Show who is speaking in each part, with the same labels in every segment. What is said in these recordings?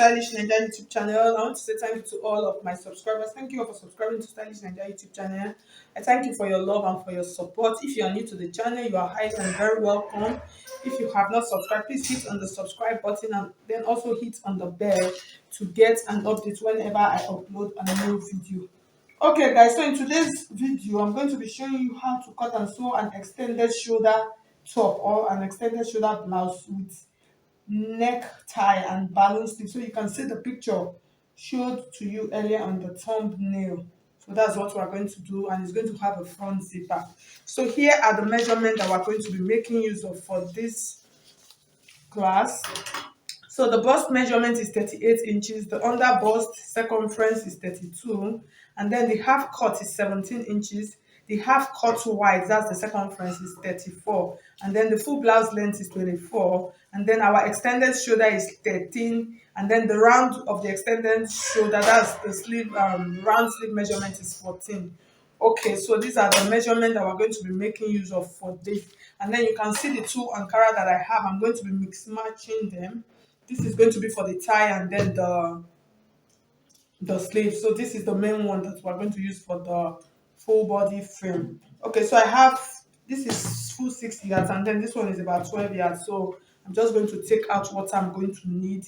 Speaker 1: Stylish Naija YouTube channel. I want to say thank you to all of my subscribers. Thank you all for subscribing to Stylish Naija YouTube channel. I thank you for your love and for your support. If you are new to the channel, you are highly and very welcome. If you have not subscribed, please hit on the subscribe button and then also hit on the bell to get an update whenever I upload a new video. Okay guys, so in today's video I'm going to be showing you how to cut and sew an extended shoulder top or an extended shoulder blouse with necktie and balloon sleeve. So you can see the picture showed to you earlier on the thumbnail. So that's what we're going to do, and it's going to have a front zipper. So here are the measurements that we're going to be making use of for this class. So the bust measurement is 38 inches, the under bust circumference is 32, and then the half cut is 17 inches. The half cut wide, that's the circumference, is 34, and then the full blouse length is 24, and then our extended shoulder is 13, and then the round of the extended shoulder, that's the sleeve, round sleeve measurement, is 14. Okay, so these are the measurements that we're going to be making use of for this. And then you can see the two ankara that I have. I'm going to be mix matching them. This is going to be for the tie and then the sleeve. So this is the main one that we're going to use for the full body frame. Okay, so I have, this is full 6 yards and then this one is about 12 yards. So I'm just going to take out what I'm going to need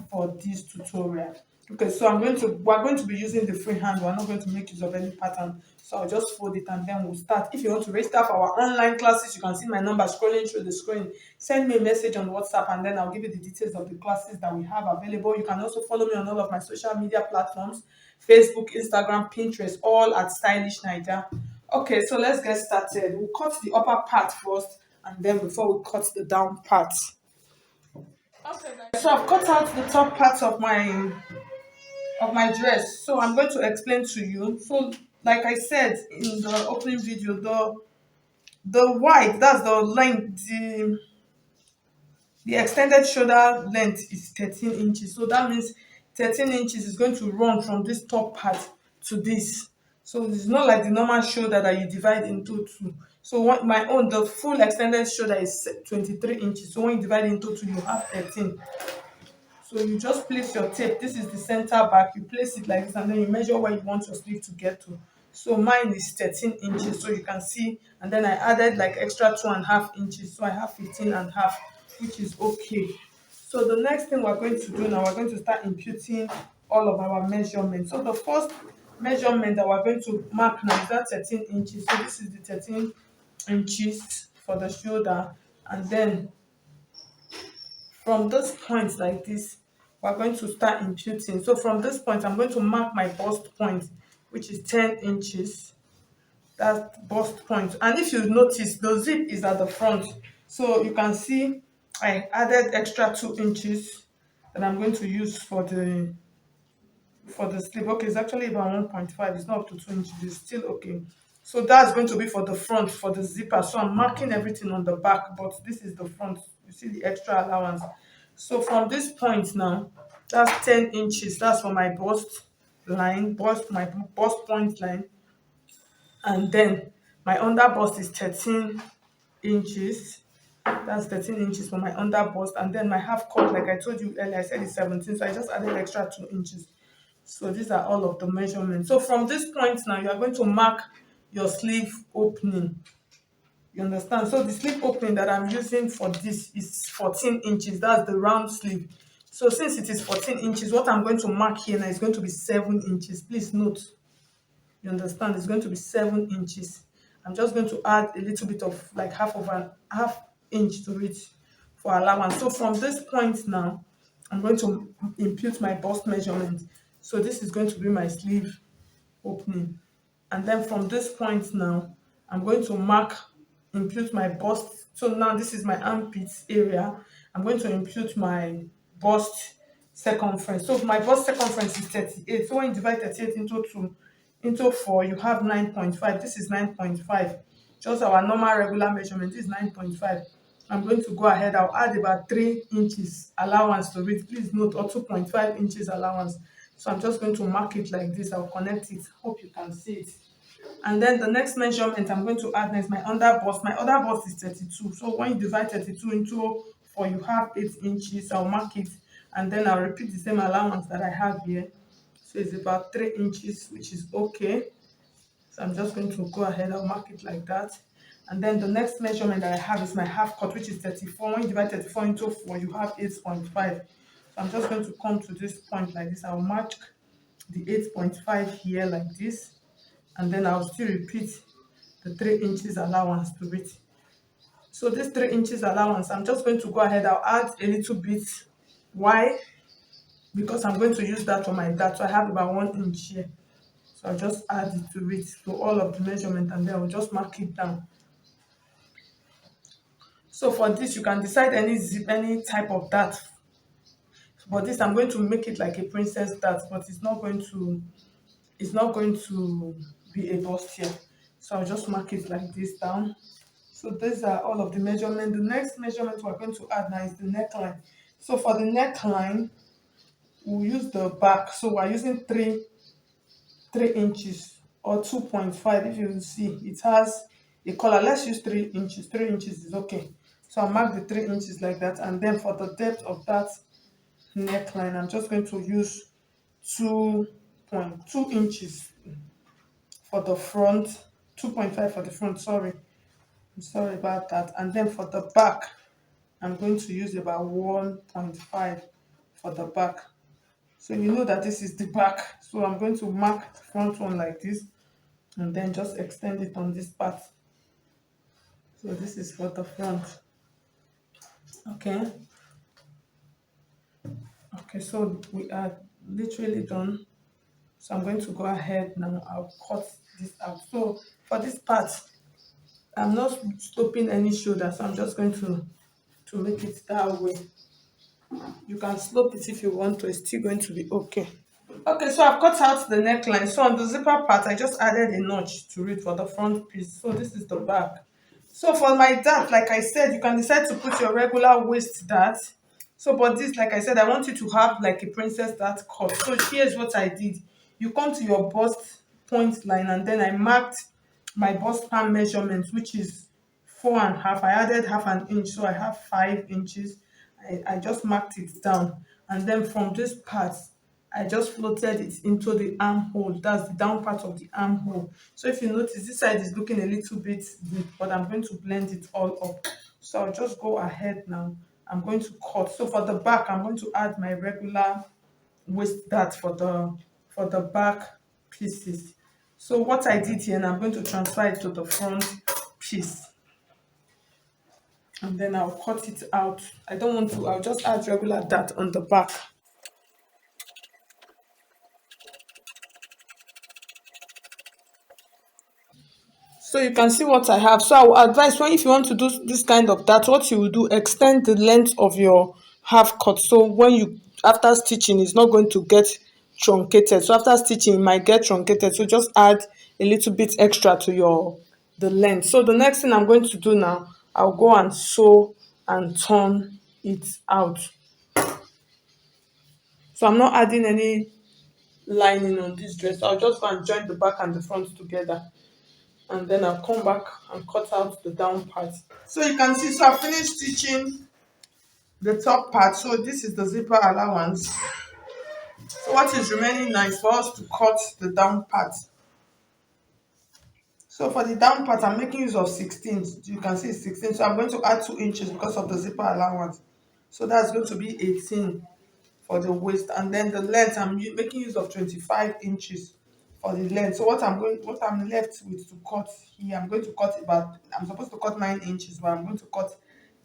Speaker 1: for this tutorial. Okay, so we're going to be using the freehand. We're not going to make use of any pattern. So I'll just fold it and then we'll start. If you want to register for our online classes, you can see my number scrolling through the screen. Send me a message on WhatsApp and then I'll give you the details of the classes that we have available. You can also follow me on all of my social media platforms: Facebook, Instagram, Pinterest, all at Stylish Naija. Okay, so let's get started. We'll cut the upper part first and then before we cut the down part. Okay, guys. So I've cut out the top part of my dress, so I'm going to explain to you. So like I said in the opening video, the wide, that's the length, the extended shoulder length is 13 inches. So that means 13 inches is going to run from this top part to this. So it's not like the normal shoulder that you divide into two. So what my own, the full extended shoulder is 23 inches. So when you divide into two, you have 13. So you just place your tape. This is the center back. You place it like this and then you measure where you want your sleeve to get to. So mine is 13 inches. So you can see, and then I added like extra 2.5 inches. So I have 15.5, which is okay. So the next thing we're going to do now, we're going to start imputing all of our measurements. So the first measurement that we're going to mark now is that 13 inches. So this is the 13 inches for the shoulder, and then from this point like this, we're going to start imputing. So from this point, I'm going to mark my bust point, which is 10 inches. That's bust point. And if you notice, the zip is at the front. So you can see I added extra 2 inches that I'm going to use for the sleeve. Okay, it's actually about 1.5. It's not up to 2 inches. It's still okay. So that's going to be for the front, for the zipper. So I'm marking everything on the back, but this is the front. You see the extra allowance. So from this point now, that's 10 inches. That's for my bust line, my bust point line. And then my under bust is 13 inches. That's 13 inches for my under bust. And then my half cut, like I told you earlier, I said it's 17. So I just added extra 2 inches. So these are all of the measurements. So from this point now, you are going to mark your sleeve opening. You understand? So the sleeve opening that I'm using for this is 14 inches. That's the round sleeve. So since it is 14 inches, what I'm going to mark here now is going to be 7 inches. Please note. You understand? It's going to be 7 inches. I'm just going to add a little bit of like half inch to it for allowance. So from this point now, I'm going to impute my bust measurement. So this is going to be my sleeve opening. And then from this point now, I'm going to impute my bust. So now this is my armpits area. I'm going to impute my bust circumference. So my bust circumference is 38. So when you divide 38 into 4, you have 9.5. This is 9.5. Just our normal regular measurement. This is 9.5. I'm going to go ahead. I'll add about 3 inches allowance to it. Please note, or 2.5 inches allowance. So I'm just going to mark it like this. I'll connect it. Hope you can see it. And then the next measurement I'm going to add next, my under bust. My under bust is 32. So when you divide 32 into 4, you have 8 inches. I'll mark it. and then I'll repeat the same allowance that I have here. So it's about 3 inches, which is okay. So I'm just going to go ahead, I'll mark it like that. And then the next measurement that I have is my half cut, which is 34. When you divide 34 into 4, you have 8.5. So I'm just going to come to this point like this. I'll mark the 8.5 here like this, and then I'll still repeat the 3 inches allowance to it. So this 3 inches allowance, I'm just going to go ahead, I'll add a little bit. Why? Because I'm going to use that for my dart. So I have about 1 inch here. So I'll just add it to it, to all of the measurement, and then I'll just mark it down. So for this, you can decide any zip, any type of dart. But this, I'm going to make it like a princess dart, but it's not going to be a bust here. So I'll just mark it like this down. So these are all of the measurement. The next measurement we're going to add now is the neckline. So for the neckline, we'll use the back. So we're using 3 inches or 2.5. If you see, it has a collar. Let's use 3 inches. 3 inches is okay. So I'll mark the 3 inches like that. And then for the depth of that neckline, I'm just going to use 2.2 inches for the front, 2.5 for the front. I'm sorry about that. And then for the back, I'm going to use about 1.5 for the back. So you know that this is the back. So I'm going to mark the front one like this, and then just extend it on this part. So this is for the front. Okay. Okay, so we are literally done. So I'm going to go ahead now. I'll cut this out. So for this part, I'm not stopping any shoulder, so I'm just going to make it that way. You can slope it if you want to, it's still going to be okay. Okay, so I've cut out the neckline. So on the zipper part, I just added a notch to it for the front piece. So this is the back. So for my dart, like I said, you can decide to put your regular waist dart. So but this, like I said, I want you to have like a princess dart cut. So here's what I did. You come to your bust point line, and then I marked my bust pan measurement, which is 4.5. I added half an inch, so I have 5 inches. I just marked it down, and then from this part I just floated it into the armhole. That's the down part of the armhole. So if you notice, this side is looking a little bit deep, but I'm going to blend it all up. So I'll just go ahead now. I'm going to cut. So for the back, I'm going to add my regular waist dart for the back pieces. So what I did here, and I'm going to transfer it to the front piece, and then I'll cut it out. I don't want to, I'll just add regular dart on the back. So you can see what I have. So I will advise, when if you want to do this kind of that, what you will do, extend the length of your half cut. So when you, after stitching, it's not going to get truncated. So after stitching, it might get truncated. So just add a little bit extra to your the length. So the next thing I'm going to do now, I'll go and sew and turn it out. So I'm not adding any lining on this dress. I'll just go and join the back and the front together, and then I'll come back and cut out the down part. So you can see, so I finished stitching the top part. So this is the zipper allowance. So what is remaining now is for us to cut the down part. So for the down part, I'm making use of 16. You can see it's 16. So I'm going to add 2 inches because of the zipper allowance. So that's going to be 18 for the waist, and then the length, I'm making use of 25 inches for the length. So what I'm left with to cut here, I'm going to cut about, I'm supposed to cut 9 inches, but I'm going to cut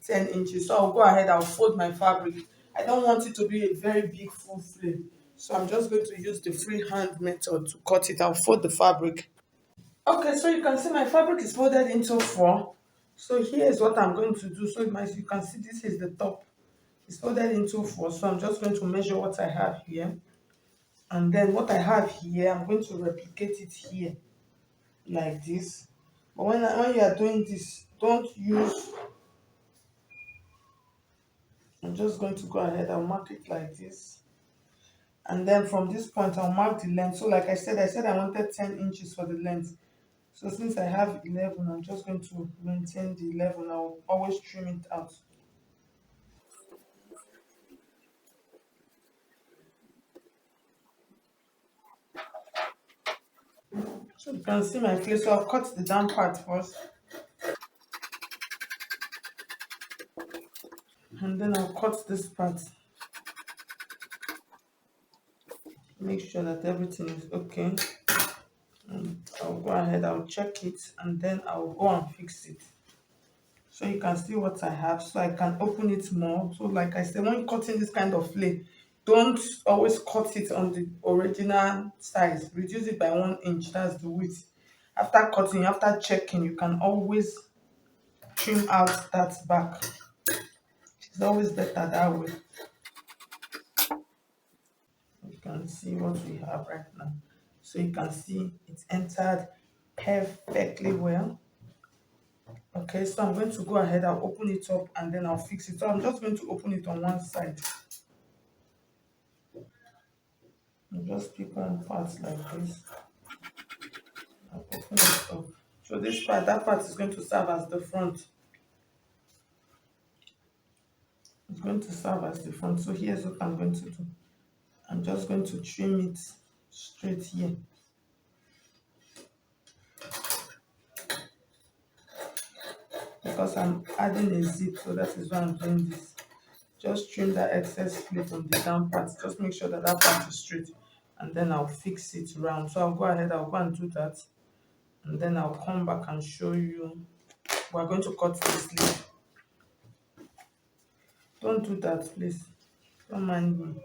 Speaker 1: 10 inches. So I'll go ahead, I'll fold my fabric. I don't want it to be a very big full flare, so I'm just going to use the freehand method to cut it. I'll fold the fabric. Okay, so you can see my fabric is folded into 4. So here's what I'm going to do. So you can see this is the top. It's folded into 4. So I'm just going to measure what I have here. And then what I have here, I'm going to replicate it here like this. But when you are doing this, don't use, I'm just going to go ahead and mark it like this. And then from this point, I'll mark the length. So like I said I wanted 10 inches for the length. So since I have 11, I'm just going to maintain the 11. I'll always trim it out. So you can see my face. So I'll cut the down part first, and then I'll cut this part. Make sure that everything is okay. And I'll go ahead, I'll check it, and then I'll go and fix it. So you can see what I have. So I can open it more. So like I said, when cutting this kind of flake, don't always cut it on the original size. Reduce it by 1 inch. That's the width. After cutting, after checking, you can always trim out that back. It's always better that way. You can see what we have right now. So you can see it's entered perfectly well. Okay, so I'm going to go ahead, I'll open it up and then I'll fix it. So I'm just going to open it on one side. I'll just pick one part like this. I'll open it up. So this part, that part is going to serve as the front. It's going to serve as the front. So here's what I'm going to do. I'm just going to trim it straight here. Because I'm adding a zip, so that is why I'm doing this. Just trim that excess flake on the down part. Just make sure that that part is straight, and then I'll fix it round. So I'll go ahead, I'll go and do that, and then I'll come back and show you. We're going to cut this sleeve. Don't do that, please. Don't mind me.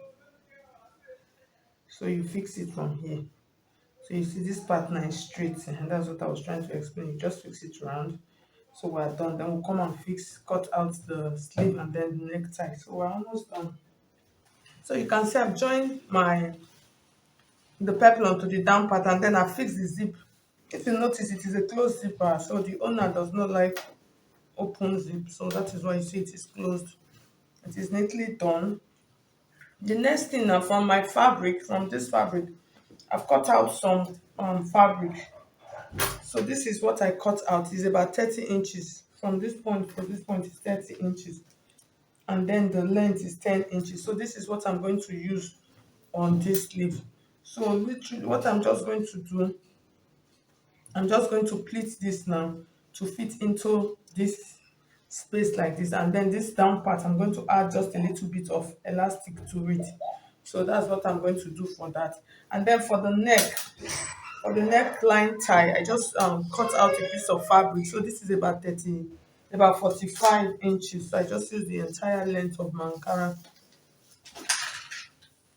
Speaker 1: So you fix it from here. So you see this part now is straight, and that's what I was trying to explain. You just fix it round. So we're done. Then we'll come and cut out the sleeve and then the necktie. So we're almost done. So you can see I've joined the peplum to the down part, and then I fixed the zip. If you notice, it is a closed zipper, so the owner does not like open zip. So that is why you see it is closed. It is neatly done. The next thing now, from my fabric, from this fabric, I've cut out some fabric. So this is what I cut out. It's about 30 inches. From this point to this point is 30 inches. And then the length is 10 inches. So this is what I'm going to use on this sleeve. So literally what I'm just going to do, I'm just going to pleat this now to fit into this space like this, and then this down part I'm going to add just a little bit of elastic to it. So that's what I'm going to do for that. And then for the neck, for the neckline tie, I just cut out a piece of fabric. So this is about 45 inches. So I just use the entire length of my Ankara.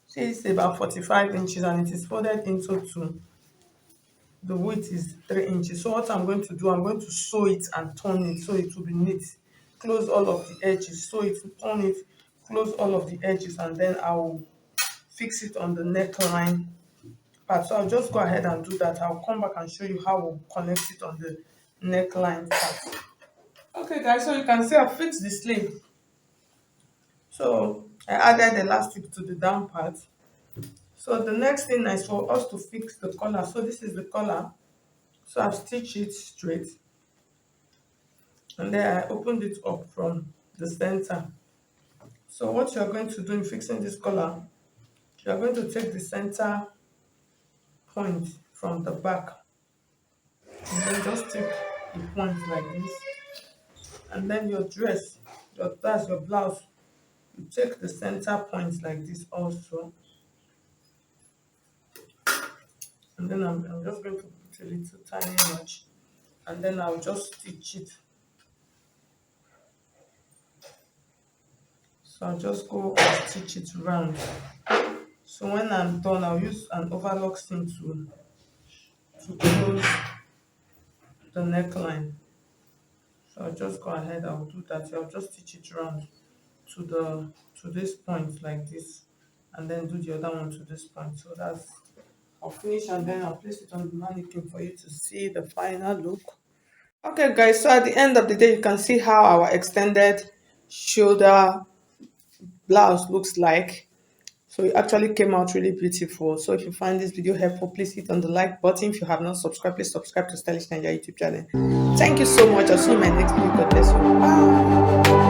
Speaker 1: See, it's about 45 inches and it is folded into two. The width is 3 inches. So what I'm going to do, I'm going to sew it and turn it so it will be neat. Close all of the edges, sew it, turn it, close all of the edges, and then I'll fix it on the neckline part. So I'll just go ahead and do that. I'll come back and show you how we'll connect it on the neckline part. Okay guys, so you can see I fixed the sleeve. So I added elastic to the down part. So the next thing is for us to fix the collar. So this is the collar. So I've stitched it straight, and then I opened it up from the center. So what you're going to do in fixing this collar, you're going to take the center point from the back, and then just take the point like this. And then your dress, that's your blouse, you take the center point like this also. And then I'm just going to put a little tiny notch, and then I'll just stitch it. So I'll just go and stitch it round. So when I'm done, I'll use an overlock seam to close the neckline. So I'll just go ahead, I'll do that. I'll just stitch it round to this point like this, and then do the other one to this point. So that's, I'll finish and then I'll place it on the mannequin for you to see the final look. Okay guys, so at the end of the day, you can see how our extended shoulder blouse looks like. So it actually came out really beautiful. So if you find this video helpful, please hit on the like button. If you have not subscribed, please subscribe to Stylish Naija YouTube channel. Thank you so much. I'll see you in my next video. God bless you. Bye.